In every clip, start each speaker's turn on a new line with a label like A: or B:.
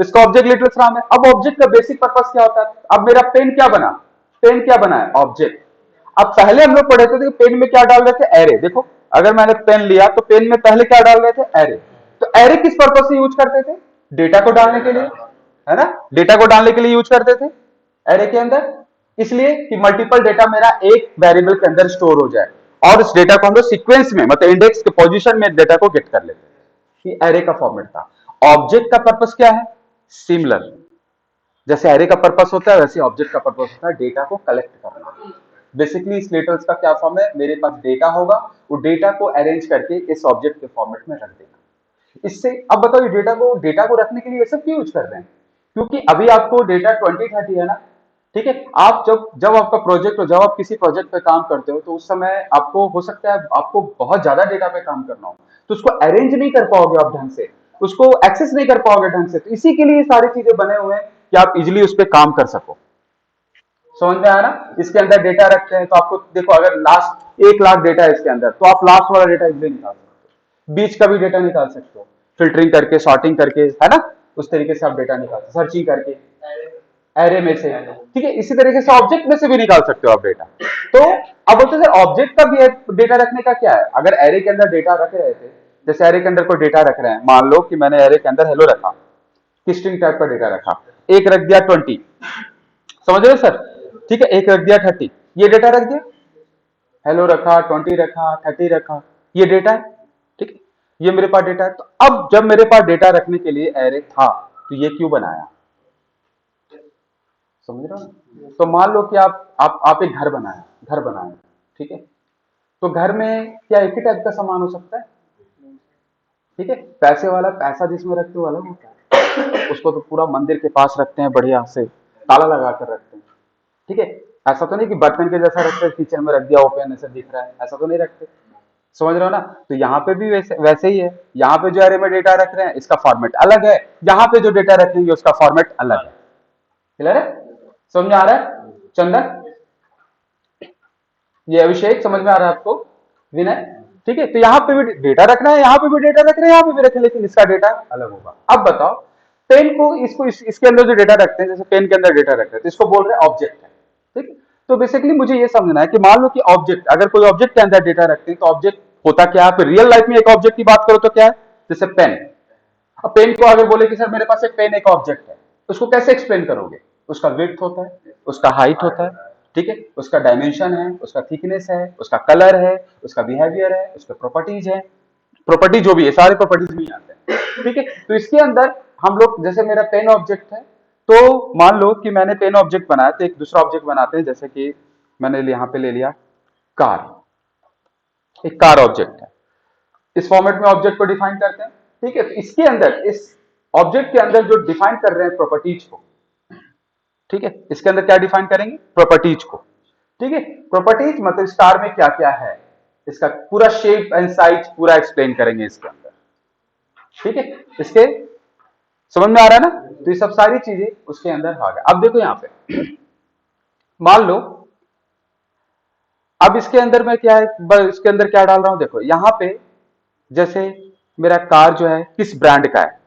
A: इसका object literal नाम है। अब ऑब्जेक्ट का बेसिक पर्पस क्या होता है? अब मेरा पेन क्या बना? पेन क्या बना है? ऑब्जेक्ट। अब पहले हम लोग पढ़े थे कि पेन में क्या डाल रहे थे? एरे। देखो अगर मैंने पेन लिया तो पेन में पहले क्या डाल रहे थे? एरे। तो एरे किस पर्पस से यूज करते थे? डेटा को डालने के लिए, है ना? डेटा को डालने के लिए यूज करते थे एरे के अंदर, इसलिए कि मल्टीपल डेटा मेरा एक वेरिएबल के अंदर स्टोर हो जाए और इस डेटा को हम लोग सीक्वेंस में, मतलब इंडेक्स के पोजीशन में डेटा को गेट कर लेते हैं। ये एरे का फॉर्मेट था। ऑब्जेक्ट का पर्पस क्या है? सिमिलर, जैसे एरे का पर्पस होता है वैसे ऑब्जेक्ट का पर्पस होता है डेटा को कलेक्ट करना। बेसिकली इस लेटर्स का क्या फॉर्म है? मेरे पास डेटा होगा, वो डेटा को अरेंज करके इस ऑब्जेक्ट के फॉर्मेट में रख देना। इससे अब बताओ डेटा को रखने के लिए ये सब क्यों यूज कर रहे हैं? क्योंकि अभी आपको डेटा 2030 है ना, ठीक है? आप जब जब आपका प्रोजेक्ट हो, जब आप किसी प्रोजेक्ट पे काम करते हो तो उस समय आपको हो सकता है आपको बहुत ज्यादा डेटा पे काम करना हो, तो उसको अरेंज नहीं कर पाओगे आप ढंग से, उसको एक्सेस नहीं कर पाओगे ढंग से। तो इसी के लिए सारी चीजें बने हुए हैं कि आप इजिली उस पर काम कर सको। समझ में आया ना? इसके अंदर डेटा रखते हैं तो आपको देखो, अगर लास्ट 1 लाख डेटा है इसके अंदर तो आप लास्ट वाला डेटा इजिली निकाल सकते हो, बीच का भी डेटा निकाल सकते हो, फिल्टरिंग करके, सॉर्टिंग करके, है ना? उस तरीके से आप डेटा निकाल सकते हो, सर्चिंग करके एरे में से, ठीक है? इसी तरीके से ऑब्जेक्ट में से भी निकाल सकते हो आप डेटा। तो अब बोलते सर ऑब्जेक्ट का भी डेटा रखने का क्या है? अगर एरे के अंदर डेटा रख रहे थे, जैसे एरे के अंदर कोई डेटा रख रहे हैं, मान लो कि मैंने एरे के अंदर हेलो रखा, स्ट्रिंग टाइप का डेटा रखा, एक रख दिया 20, समझ रहे हो सर? ठीक है, एक रख दिया 30, ये डेटा रख दिया, हेलो रखा, 20 रखा, 30 रखा, ये डेटा है, ठीक है? ये मेरे पास डेटा है। तो अब जब मेरे पास डेटा रखने के लिए एरे था तो ये क्यों बनाया? समझ रहे हो? तो मान लो कि आप एक घर बनाए, ठीक है? तो घर में क्या एक ही टाइप का सामान हो सकता है? ठीक है, पैसे वाला पैसा जिसमें रखते हो अलग होता है, उसको तो पूरा मंदिर के पास रखते हैं, बढ़िया से ताला लगा कर रखते हैं, ठीक है? ऐसा तो नहीं कि बर्तन के जैसा रखते हैं, किचन में रख दिया ओपन ऐसा दिख रहा है, ऐसा तो नहीं रखते। समझ रहे हो ना? तो यहाँ पे भी वैसे वैसे ही है। यहाँ पे जो एरे में डेटा रख रहे हैं इसका फॉर्मेट अलग है, यहाँ पे जो डेटा रखेंगे उसका फॉर्मेट अलग है। क्लियर है? समझ में आ रहा है? चंदन, ये अभिषेक, समझ में आ रहा है आपको? विनय, ठीक है? तो यहाँ पे भी डेटा रखना है, यहाँ पे भी डेटा रख रहे हैं, यहाँ पे भी रखें, लेकिन इसका डेटा अलग होगा। अब बताओ, पेन को इसके अंदर जो डेटा रखते हैं, जैसे पेन के अंदर डेटा रखते हैं, तो इसको बोल रहे हैं ऑब्जेक्ट है, ठीक? तो बेसिकली मुझे ये समझना है कि मान लो कि ऑब्जेक्ट, अगर कोई ऑब्जेक्ट के अंदर डेटा रखते हैं तो ऑब्जेक्ट होता क्या है? रियल लाइफ में एक ऑब्जेक्ट की बात करो तो क्या है? जैसे पेन। अब पेन को अगर बोले कि सर मेरे पास एक पेन एक ऑब्जेक्ट है, उसको कैसे एक्सप्लेन करोगे? उसका विड्थ होता है, उसका हाइट होता है, ठीक है? उसका डायमेंशन है, उसका थिकनेस है, उसका कलर है, उसका बिहेवियर है, उसके प्रॉपर्टीज है, प्रॉपर्टी जो भी है सारे प्रॉपर्टीज में आते हैं, ठीक है? तो इसके अंदर हम लोग, जैसे मेरा पेन ऑब्जेक्ट है, तो मान लो कि मैंने पेन ऑब्जेक्ट बनाया, तो एक दूसरा ऑब्जेक्ट बनाते हैं, जैसे कि मैंने यहाँ पे ले लिया कार, एक कार ऑब्जेक्ट है, इस फॉर्मेट में ऑब्जेक्ट को डिफाइन करते हैं, ठीक है? तो इसके अंदर, इस ऑब्जेक्ट के अंदर जो डिफाइन कर रहे हैं प्रॉपर्टीज को, ठीक है? इसके अंदर क्या डिफाइन करेंगे? प्रॉपर्टीज को, ठीक है? प्रॉपर्टीज मतलब स्टार में क्या क्या है, इसका पूरा शेप एंड साइज पूरा एक्सप्लेन करेंगे इसके अंदर, ठीक है? इसके समझ में आ रहा है ना? तो ये सब सारी चीजें उसके अंदर आ गया। अब देखो यहाँ पे मान लो, अब इसके अंदर मैं क्या है, इसके अंदर क्या डाल रहा हूं? देखो यहाँ पे, जैसे मेरा कार जो है किस ब्रांड का है,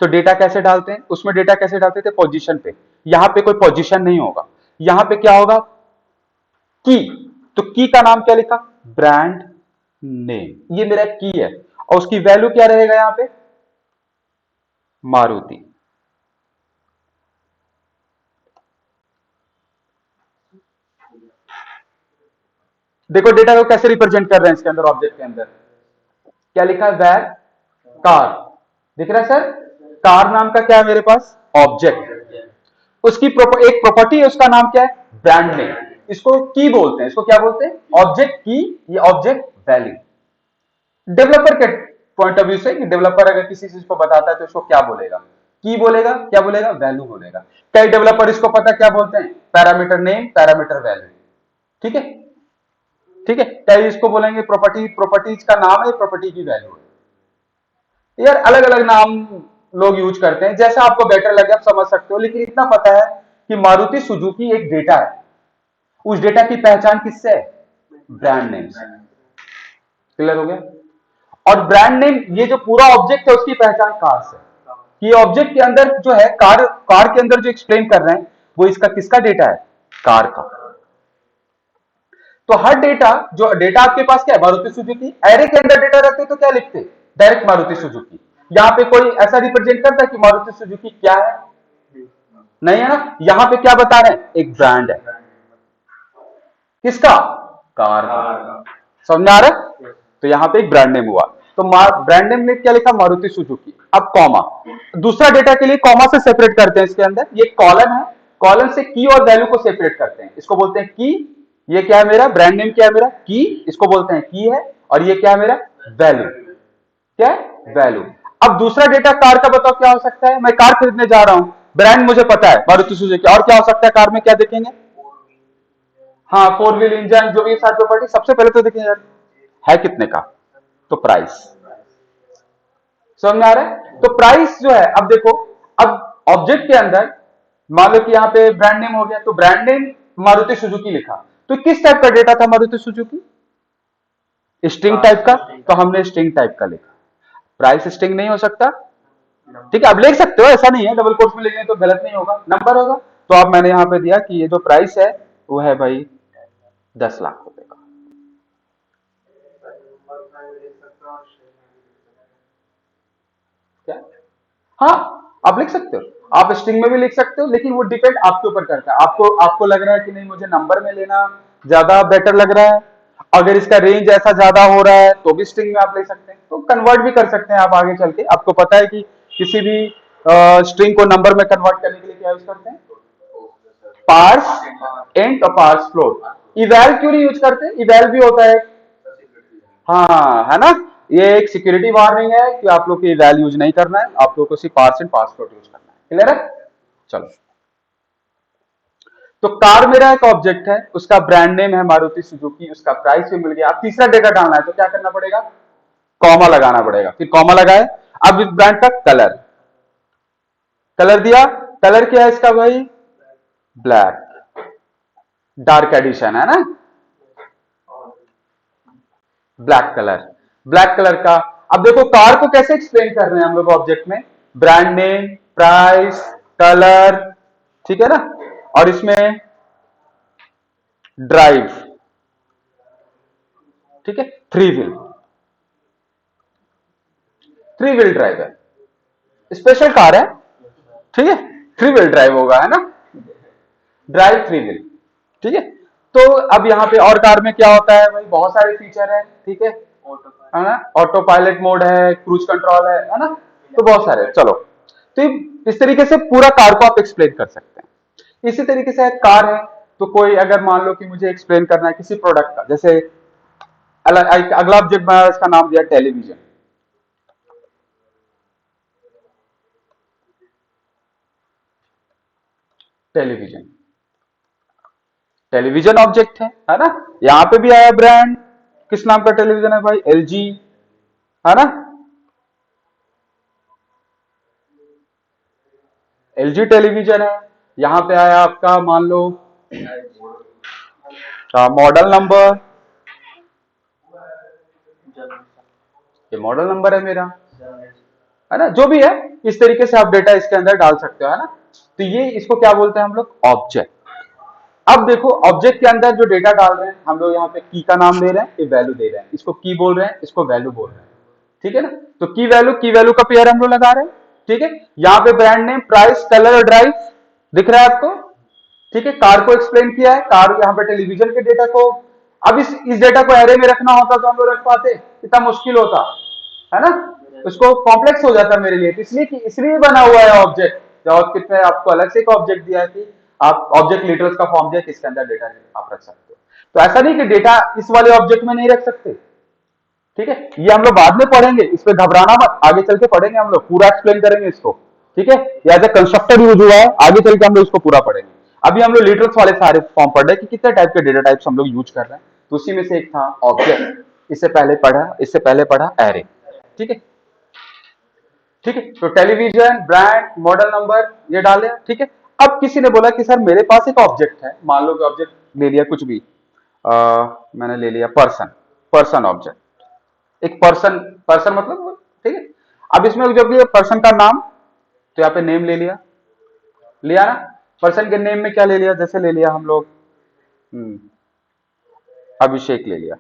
A: तो डेटा कैसे डालते हैं? उसमें डेटा कैसे डालते थे? पोजीशन पे। यहां पे कोई पोजीशन नहीं होगा, यहां पे क्या होगा? की। तो की का नाम क्या लिखा? ब्रांड नेम, ये मेरा की है, और उसकी वैल्यू क्या रहेगा यहां पे? मारुति। देखो डेटा को कैसे रिप्रेजेंट कर रहे हैं इसके अंदर, ऑब्जेक्ट के अंदर क्या लिखा है? वेर कार, दिख रहा है सर? कार नाम का क्या है मेरे पास? ऑब्जेक्ट। उसकी एक प्रॉपर्टी है, उसका नाम क्या है? Brand name. इसको की बोलते हैं, इसको क्या बोलते हैं? ऑब्जेक्ट की, ये ऑब्जेक्ट वैल्यू। डेवलपर के पॉइंट ऑफ व्यू से, कि डेवलपर अगर किसी चीज को बताता है तो इसको क्या बोलेगा? की बोलेगा, क्या बोलेगा? वैल्यू बोलेगा। कई डेवलपर इसको पता क्या बोलते हैं? पैरामीटर नेम, पैरामीटर वैल्यू, ठीक है? ठीक है, कई इसको बोलेंगे प्रॉपर्टी, प्रॉपर्टीज का नाम है, प्रॉपर्टी की वैल्यू है। यार अलग अलग नाम लोग यूज करते हैं, जैसा आपको बेटर लगे आप समझ सकते हो, लेकिन इतना पता है कि मारुति सुजुकी एक डेटा है, उस डेटा की पहचान किससे है? ब्रांड नेम से। क्लियर हो गया? और ब्रांड नेम, ये जो पूरा ऑब्जेक्ट है उसकी पहचान कार से। कि ऑब्जेक्ट के अंदर जो है कार कार के अंदर जो एक्सप्लेन कर रहे हैं वो इसका किसका डेटा है, कार का। तो हर डेटा, जो डेटा आपके पास क्या है, मारुति सुजुकी। एरे के अंदर डेटा रखते तो क्या लिखते, डायरेक्ट मारुति सुजुकी। यहाँ पे कोई ऐसा रिप्रेजेंट करता है कि मारुति सुजुकी क्या है, नहीं है ना। यहाँ पे क्या बता रहे हैं, एक ब्रांड है, किसका, कार का। समझ आ रहा है। तो यहाँ पे एक ब्रांड नेम हुआ, तो ब्रांड नेम ने क्या लिखा, मारुति सुजुकी। अब कॉमा, दूसरा डेटा के लिए कॉमा से सेपरेट करते हैं। इसके अंदर ये कॉलन है, कॉलन से की और वैल्यू को सेपरेट करते हैं, इसको बोलते हैं की। ये क्या है मेरा ब्रांड नेम, क्या है मेरा की, इसको बोलते हैं की है। और ये क्या है मेरा वैल्यू, क्या है वैल्यू। अब दूसरा डेटा कार का बताओ क्या हो सकता है। मैं कार खरीदने जा रहा हूं, ब्रांड मुझे पता है मारुति सुजुकी, और क्या हो सकता है कार में, क्या देखेंगे, हाँ 4 व्हील इंजन, जो भी सारी प्रॉपर्टी। सबसे पहले तो देखेंगे यार है कितने का, तो प्राइस। समझ में आ रहा है। तो प्राइस जो है, अब देखो, अब ऑब्जेक्ट के अंदर मान लो कि यहाँ पे ब्रांड नेम हो गया, तो ब्रांड नेम मारुति सुजुकी लिखा, तो किस टाइप का डेटा था मारुति सुजुकी, स्ट्रिंग टाइप का। तो हमने स्ट्रिंग टाइप का लिखा। प्राइस स्ट्रिंग नहीं हो सकता, ठीक है। अब लिख सकते हो, ऐसा नहीं है, डबल कोट्स में लिखने तो गलत नहीं होगा, नंबर होगा। तो अब मैंने यहाँ पे दिया कि ये जो प्राइस है वो है भाई 10 लाख रुपए का। क्या, हाँ आप लिख सकते हो, आप स्ट्रिंग में भी लिख सकते हो, लेकिन वो डिपेंड आपके ऊपर करता है। आपको आपको लग रहा है कि नहीं मुझे नंबर में लेना ज्यादा बेटर लग रहा है, अगर इसका रेंज ऐसा ज्यादा हो रहा है तो भी स्ट्रिंग में आप ले सकते हैं, तो कन्वर्ट भी कर सकते हैं आप आगे चल के। आपको पता है कि किसी भी स्ट्रिंग को नंबर में कन्वर्ट करने के लिए क्या यूज करते हैं, पार्स इंट और पार्स फ्लोट। इवैल क्यों नहीं यूज करते, इवैल भी होता है, हाँ है ना। ये एक सिक्योरिटी वार्निंग है कि आप लोग को इवैल यूज नहीं करना है, आप लोग को सिर्फ parse and parse float use करना है। क्लियर है। चलो, तो कार मेरा एक ऑब्जेक्ट है, उसका ब्रांड नेम है मारुति सुजुकी, उसका प्राइस भी मिल गया। अब तीसरा डेटा डालना है तो क्या करना पड़ेगा, कॉमा लगाना पड़ेगा। फिर कॉमा लगाए, अब इस ब्रांड का कलर, कलर दिया, कलर क्या है इसका भाई, ब्लैक, डार्क एडिशन है ना, ब्लैक कलर, ब्लैक कलर का। अब देखो कार को कैसे एक्सप्लेन कर रहे हैं हम लोग ऑब्जेक्ट में, ब्रांड नेम, प्राइस, कलर, ठीक है ना। और इसमें ड्राइव, ठीक है, 3 व्हील, 3 व्हील ड्राइव है, स्पेशल कार है, ठीक है, 3 व्हील ड्राइव होगा, है ना, ड्राइव 3 व्हील, ठीक है। तो अब यहाँ पे और कार में क्या होता है भाई, बहुत सारे फीचर है, ठीक है ना, ऑटो पायलट मोड है, क्रूज कंट्रोल है ना, तो बहुत सारे। चलो, तो इस तरीके से पूरा कार को आप एक्सप्लेन कर सकते हैं। इसी तरीके से एक कार है, तो कोई अगर मान लो कि मुझे एक्सप्लेन करना है किसी प्रोडक्ट का, जैसे अगला ऑब्जेक्ट मैं इसका नाम दिया टेलीविजन, टेलीविजन, टेलीविजन ऑब्जेक्ट है ना। यहां पे भी आया ब्रांड, किस नाम का टेलीविजन है भाई, एलजी, है ना, एलजी टेलीविजन है। यहां पे आया आपका मान लो मॉडल नंबर, ये मॉडल नंबर है मेरा, है ना, जो भी है। इस तरीके से आप डेटा इसके अंदर डाल सकते हो, है ना। तो ये इसको क्या बोलते हैं हम लोग, ऑब्जेक्ट। अब देखो ऑब्जेक्ट के अंदर जो डेटा डाल रहे हैं हम लोग, यहाँ पे की का नाम दे रहे हैं, ये वैल्यू दे रहे हैं, इसको की बोल रहे हैं, इसको वैल्यू बोल रहे हैं, ठीक है ना। तो की वैल्यू का पेयर हम लोग लगा रहे हैं, ठीक है। यहाँ पे ब्रांड नेम, प्राइस, कलर और ड्राइव दिख रहा है आपको, ठीक है। कार को एक्सप्लेन किया है, कार यहाँ पे टेलीविजन के डेटा को। अब इस डेटा को एरे में रखना होता तो हम लोग रख पाते, इतना मुश्किल होता, है ना, उसको कॉम्प्लेक्स हो जाता मेरे लिए। तो इसलिए बना हुआ है ऑब्जेक्ट। जावास्क्रिप्ट में आपको अलग से एक ऑब्जेक्ट दिया है कि आप ऑब्जेक्ट लिटरल्स का फॉर्म दिया, किसके अंदर डेटा आप रख सकते हो। तो ऐसा नहीं कि डेटा इस वाले ऑब्जेक्ट में नहीं रख सकते, ठीक है। ये हम लोग बाद में पढ़ेंगे, इस पे घबराना मत, आगे चल के पढ़ेंगे, हम लोग पूरा एक्सप्लेन करेंगे इसको, ठीक है। एज ए कंस्ट्रक्टर यूज हुआ है, आगे चल के हम लोग इसको पूरा पढ़ेंगे। अभी हम लोग लिटरल्स वाले सारे फॉर्म पढ़ रहे हैं कि कितने टाइप के डेटा टाइप्स हम लोग यूज कर रहे हैं। तो उसी में से एक था ऑब्जेक्ट, इससे पहले पढ़ा एरे, ठीक है, ठीक है। तो टेलीविजन, ब्रांड, मॉडल नंबर ये डाले, ठीक है। अब किसी ने बोला कि सर मेरे पास एक ऑब्जेक्ट है, मान लो कि ऑब्जेक्ट ले लिया कुछ भी, मैंने ले लिया पर्सन, पर्सन ऑब्जेक्ट, एक पर्सन, पर्सन मतलब, ठीक है। अब इसमें जब ये पर्सन का नाम, तो यहाँ पे नेम ले लिया, लिया ना। पर्सन के नेम में क्या ले लिया, जैसे ले लिया हम लोग अभिषेक ले लिया,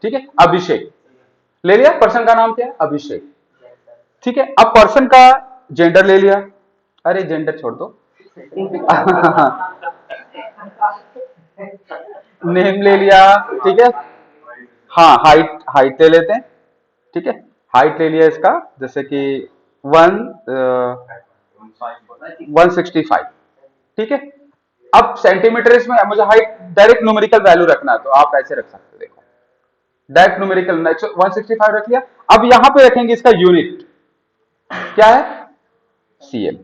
A: ठीक है, अभिषेक ले लिया, पर्सन का नाम क्या है, अभिषेक, ठीक है। अब पर्सन का जेंडर ले लिया, अरे जेंडर छोड़ दो नेम ले लिया, ठीक है। हाँ, हाइट, हाइट ले लेते हैं, ठीक है, हाइट ले लिया इसका, जैसे कि 165, ठीक है। अब सेंटीमीटर में मुझे हाइट डायरेक्ट न्यूमेरिकल वैल्यू रखना है, तो आप ऐसे रख सकते हो, देखो डायरेक्ट न्यूमेरिकल 165 रख लिया। अब यहां पे रखेंगे इसका यूनिट, क्या है, सीएम।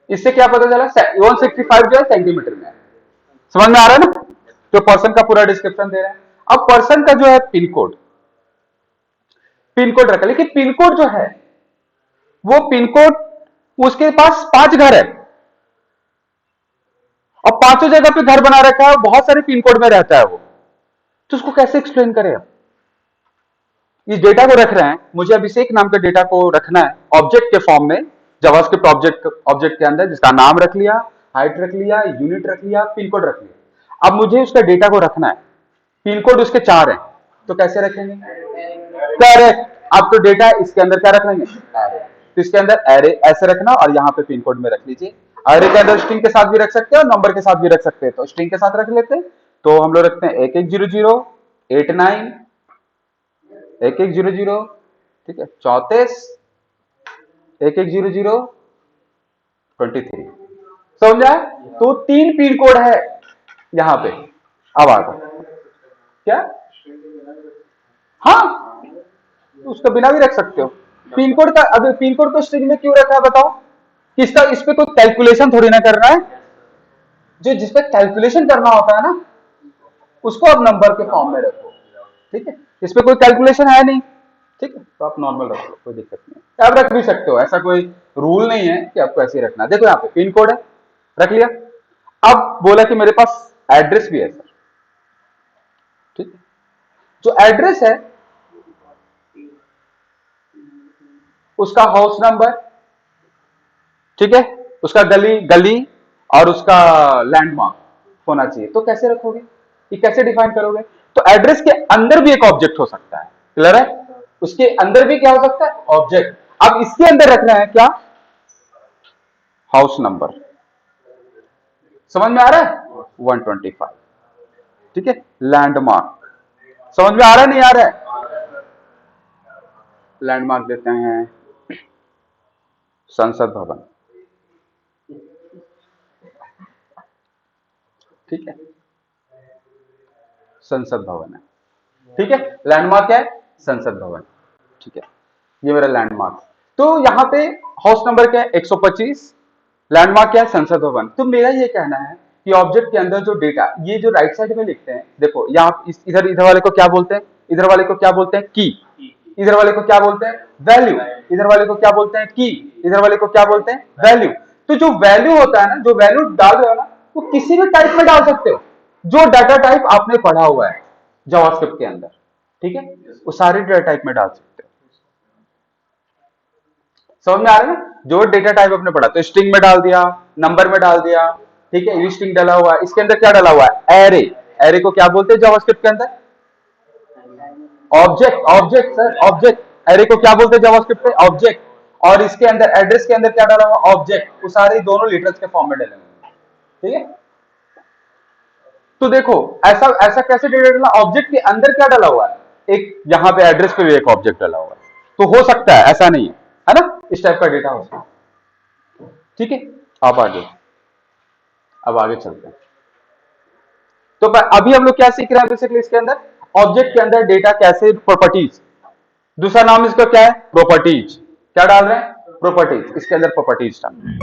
A: इससे क्या पता चला, 165 जो है सेंटीमीटर में है, समझ में आ रहा है ना। तो पर्सन का पूरा डिस्क्रिप्शन दे रहे हैं। अब पर्सन का जो है पिन कोड, पिन कोड रखा, लेकिन पिन कोड जो है वो पिन कोड, उसके पास 5 घर है और 5 जगह पे घर बना रखा है, बहुत सारे पिन कोड में रहता है वो, तो उसको कैसे एक्सप्लेन करें। अब इस डेटा को रख रहे हैं, मुझे अभिषेक नाम के डेटा को रखना है ऑब्जेक्ट के फॉर्म में, जावास्क्रिप्ट ऑब्जेक्ट के अंदर, जिसका नाम रख लिया, हाइट रख लिया, यूनिट रख लिया, पिन कोड रख लिया। अब मुझे उसका डेटा को रखना है, पिन कोड उसके 4 हैं, तो कैसे रखेंगे, करेक्ट। अब तो डेटा इसके अंदर क्या रख लेंगे, एरे, तो इसके अंदर एरे ऐसे रखना और यहाँ पे पिन कोड में रख लीजिए। एरे के अंदर स्ट्रिंग के साथ भी रख सकते हैं और नंबर के साथ भी रख सकते हैं, तो स्ट्रिंग के साथ रख लेते हैं, तो हम लोग रखते हैं 110089 1100, ठीक है, 34 110023, समझा। तो 3 पिन कोड है यहां पे। अब आ गया क्या, हाँ, उसका बिना भी रख सकते हो पिन कोड का। अब पिन कोड को स्ट्रिंग में क्यों रखा है बताओ, किसका, इस पे कोई कैलकुलेशन थोड़ी ना करना है, जो जिसपे कैलकुलेशन करना होता है ना, उसको अब नंबर के फॉर्म में रखो, ठीक है। इस पे कोई कैलकुलेशन है नहीं, ठीक है, तो आप नॉर्मल रख लो, कोई दिक्कत नहीं, आप रख भी सकते हो, ऐसा कोई रूल नहीं है कि आपको ऐसे ही रखना। देखो यहाँ पे पिन कोड है, रख लिया। अब बोला कि मेरे पास एड्रेस भी है सर, ठीक है, जो एड्रेस है उसका हाउस नंबर, ठीक है, उसका गली और उसका लैंडमार्क होना चाहिए। तो कैसे रखोगे, ये कैसे डिफाइन करोगे, तो एड्रेस के अंदर भी एक ऑब्जेक्ट हो सकता है, क्लियर है, उसके अंदर भी क्या हो सकता है, ऑब्जेक्ट। अब इसके अंदर रखना है क्या, हाउस नंबर, समझ में आ रहा है, 125, ठीक है। लैंडमार्क समझ में आ रहा है, नहीं आ रहा है, लैंडमार्क देते हैं संसद भवन, ठीक है, संसद भवन है, ठीक है, लैंडमार्क क्या है, संसद भवन, ठीक है, ये मेरा लैंडमार्क। तो यहाँ पे हाउस नंबर क्या है, 125, लैंडमार्क क्या है, संसद भवन। तो मेरा ये कहना है कि ऑब्जेक्ट के अंदर जो डेटा, ये जो राइट साइड में लिखते हैं, देखो यहाँ इधर वाले को क्या बोलते हैं, इधर वाले को क्या बोलते हैं, की, इधर वाले को क्या बोलते हैं, वैल्यू, इधर वाले को क्या बोलते हैं, की, इधर वाले को क्या बोलते हैं, वैल्यू। तो जो वैल्यू होता है ना, जो वैल्यू डाल रहे हो ना, वो किसी भी टाइप में डाल सकते हो, जो डाटा टाइप आपने पढ़ा हुआ है जावास्क्रिप्ट के अंदर, ठीक है, वो सारे डेटा टाइप में डाल सकते हो, समझ में आ रहा है ना। जो डेटा टाइप आपने पढ़ा, तो स्ट्रिंग में डाल दिया, नंबर में डाल दिया, ठीक है, स्ट्रिंग डाला हुआ है, इसके अंदर क्या डाला हुआ है, एरे, एरे को क्या बोलते हैं जावास्क्रिप्ट के अंदर, object, object sir, object, array को क्या बोलते हैं जावास्क्रिप्ट में, ऑब्जेक्ट। और इसके अंदर एड्रेस के अंदर क्या डाला हुआ, ऑब्जेक्ट, वो सारे दोनों लिटर्स के फॉर्म में डाले हुए, ठीक है। तो देखो ऐसा ऐसा कैसे डेटा डाला, ऑब्जेक्ट के अंदर क्या डाला हुआ है, एक यहाँ पे एड्रेस पे भी एक ऑब्जेक्ट डाला हुआ है, तो हो सकता है, ऐसा नहीं है ना, इस टाइप का डेटा हो सकता है, ठीक है। आप अब आगे चलते हैं। तो अभी हम लोग क्या सीख रहे हैं बेसिकली, इसके अंदर ऑब्जेक्ट के अंदर डेटा कैसे, प्रॉपर्टीज, दूसरा नाम इसका क्या है, प्रॉपर्टीज, क्या डाल रहे हैं, प्रॉपर्टीज, इसके अंदर प्रॉपर्टीज डाल रहे हैं।